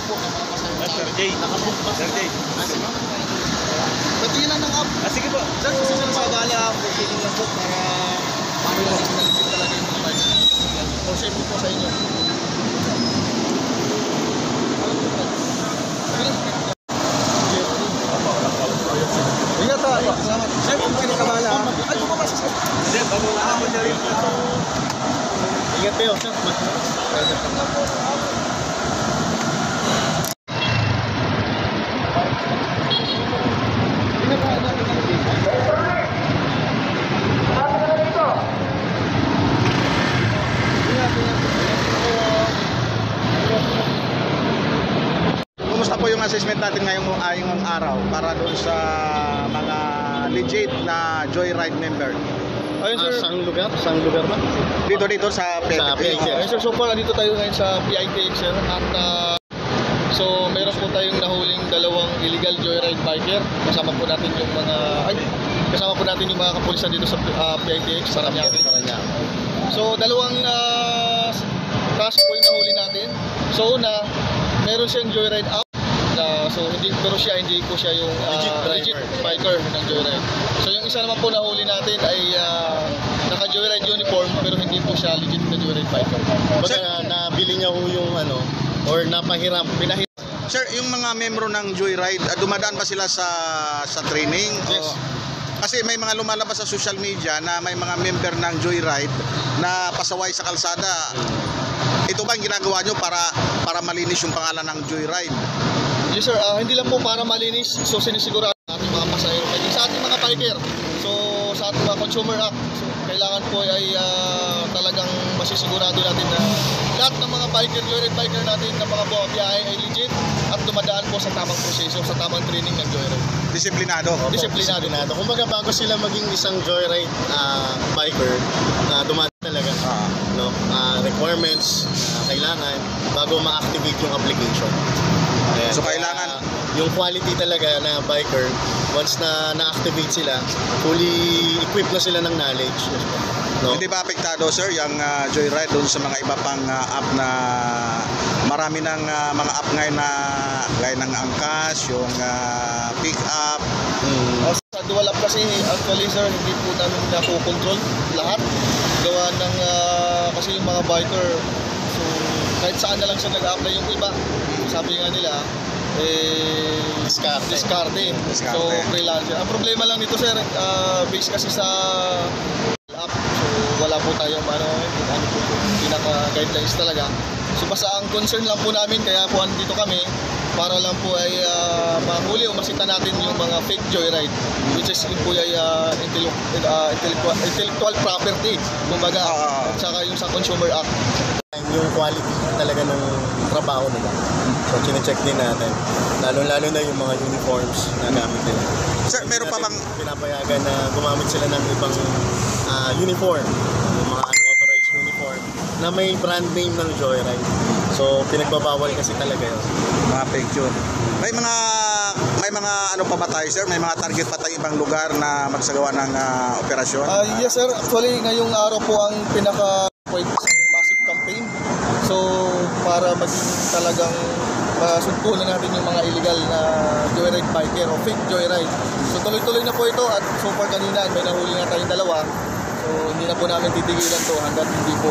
po. Sir Jay. Nakabook pa. Sir Jay. Patingin ng app. Sige po. Sir, kasi sir sa bala, proceeding lang po para paano nalipid talaga yung mga bike. For safety po sa inyo. Ingat ha. Salamat. Sir, kung kayo kabala. Ay, bumaba si sir. Sir, bago ako na rin. Ingat kayo, sir. Kumusta po yung assessment natin ngayong araw para doon sa mga legit na Joyride member? Ayun sir. Saang lugar? Saang lugar ba? Dito sa PITX. Ayun sir, so far nandito tayo ngayon sa PITX sir. At so meron po tayong nahuling dalawang illegal joyride biker. Kasama po natin yung mga kapulisan dito sa PITX, Parañaque. So dalawang kaso po yung nahuli natin. So una, meron siyang joyride app. So hindi po siya yung legit biker ng joyride. So yung isa naman po nahuli natin ay naka-joyride uniform pero hindi po siya legit na joyride biker. Baka nabili niya ho yung or napahiram, pinahiram. Sir, yung mga membro ng Joyride, dumadaan ba sila sa training? Yes. Kasi may mga lumalabas sa social media na may mga member ng Joyride na pasaway sa kalsada. Ito ba ang ginagawa nyo para malinis yung pangalan ng Joyride? Yes sir, hindi lang po para malinis. So sinisigurado natin mga pasahero, sa ating mga biker. So sa ating mga Consumer Act, so, kailangan po ay talagang masisigurado natin na lahat ng mga joyride biker natin na mga biyahe ay legit at dumadaan po sa tamang proseso, sa tamang training ng joyride. Disiplinado. Disiplinado. Kumbaga bago sila maging isang joyride biker, dumaan talaga requirements kailangan bago ma-activate yung application. Ayan. So kailangan yung quality talaga na biker, once na na-activate sila, fully equipped na sila ng knowledge. No? Hindi ba apektado sir yung Joyride doon sa mga iba pang app na marami ng mga app ngayon na gaya ng Angkas, yung pick up. Sa dual app kasi actually sir, hindi po namin nakokontrol lahat. Gawa ng kasi yung mga biker, so kahit saan na lang siya nag-apply yung iba. Sabi nga nila, discarte. So freelancer. Ang problema lang nito sir, based kasi sa app, so wala po tayong pinaka-guidelines talaga. So basta ang concern lang po namin, kaya po andito kami, para lang po ay mahuli o masita natin yung mga fake joyride, which is yun po ay intellectual property, kumbaga, at saka yung sa Consumer Act. Yung quality talaga ng trabaho nila. So chine-check din natin. Lalo-lalo na yung mga uniforms na gamit nila. Sir, meron pa bang pinapayagan na gumamit sila ng ibang uniform, yung mga unauthorized uniform na may brand name ng Joyride. So pinagbabawal kasi talaga yun. mga fake yun? May mga ano pa ba tayo sir? May mga target pa tayong ibang lugar na magsagawa ng operasyon? Yes sir, actually ngayong araw po ang massive campaign. So para maging talagang masuntunan natin yung mga illegal na joyride biker o fake joyride. So tuloy-tuloy na po ito at so far kanina may nahuli na tayong dalawa. So hindi na po namin titigilan to hanggat hindi po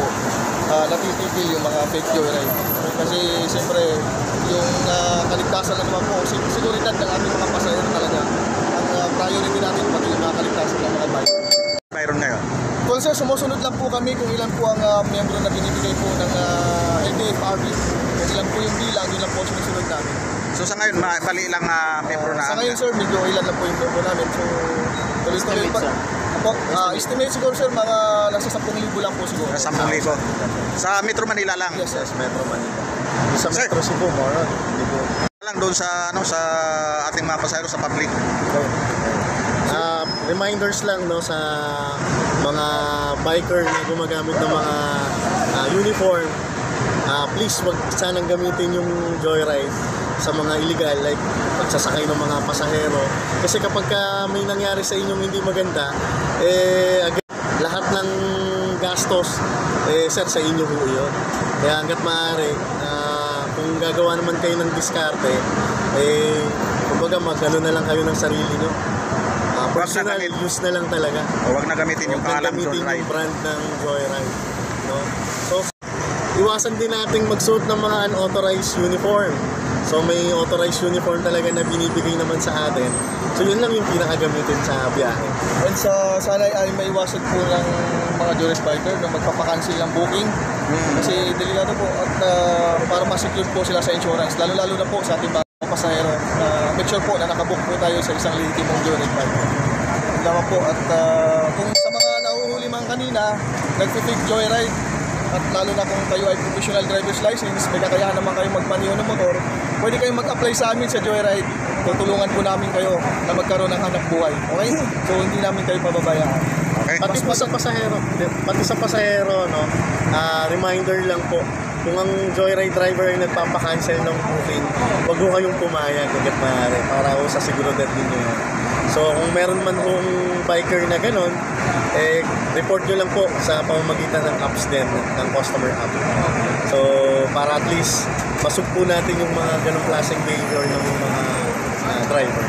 natitigil yung mga fake joyride. Kasi siyempre yung kaligtasan na naman po, seguridad ng ating mga pasahero talaga ang priority natin, pati yung mga kaligtasan ng mga biker. Mayroon ngayon? Well sir, sumusunod lang po kami kung ilan po ang miyembro na binibigay po ng LTFRB. Kung ilan po yung bilang, yun lang po sumusunod namin. So sa ngayon, mali lang membro na? Sa ngayon sir, medyo ilan lang po yung miyembro namin. So tuloy-tuloy pa. Estimate siguro sir, mga nasa 10,000 lang po siguro. 10,000. Sa Metro Manila lang? Yes sir. Metro Manila. Sa Sir, Metro Cebu, more hindi po. lang doon sa sa ating mga pasahero sa public. Reminders lang sa mga biker na gumagamit ng mga uniform. Please wag sanang gamitin yung joyride sa mga illegal, like pagsasakay ng mga pasahero. Kasi kapag may nangyari sa inyong hindi maganda, lahat ng gastos sir sa inyo po yun. Kaya hanggat maaari kung gagawa naman kayo ng diskarte, kumbaga mag-ano na lang kayo ng sarili nyo. Personal use na lang talaga. Huwag na gamitin yung Huwag na pangalang gamitin Joyride. yung brand ng Joyride. No? So, iwasan din nating magsuot ng mga unauthorized uniform. So, may authorized uniform talaga na binibigay naman sa atin. So, yun lang yung pinakagamitin sa biyahe. And sana ay maiwasan po ng mga Joyride biker na magpapakancel ng booking. Kasi delikado po at para ma-secure po sila sa insurance. Lalo-lalo na po sa ating mga pasahero. Make sure po na nakabook po tayo sa isang legitimong Joyride biker. Salamat po. At kung sa mga nahuhuli man kanina, nag-fake Joyride, at lalo na kung kayo ay professional driver's license, may kakayahan naman kayo magmaneho ng motor, pwede kayong mag-apply sa amin sa Joyride. Tutulungan po namin kayo na magkaroon ng hanap buhay. Okay? So hindi namin kayo pababayaan. Okay? Pati po sa pasahero, no, reminder lang po, kung ang Joyride driver ay nagpapakancel ng booking, wag ho kayong pumayag hanggat maaari para ho sa seguridad ninyo yan. So kung meron man hong biker na ganon, report nyo lang po sa pamamagitan ng apps din, ng customer app. So para at least masugpo natin yung mga ganong klaseng behavior ng mga driver.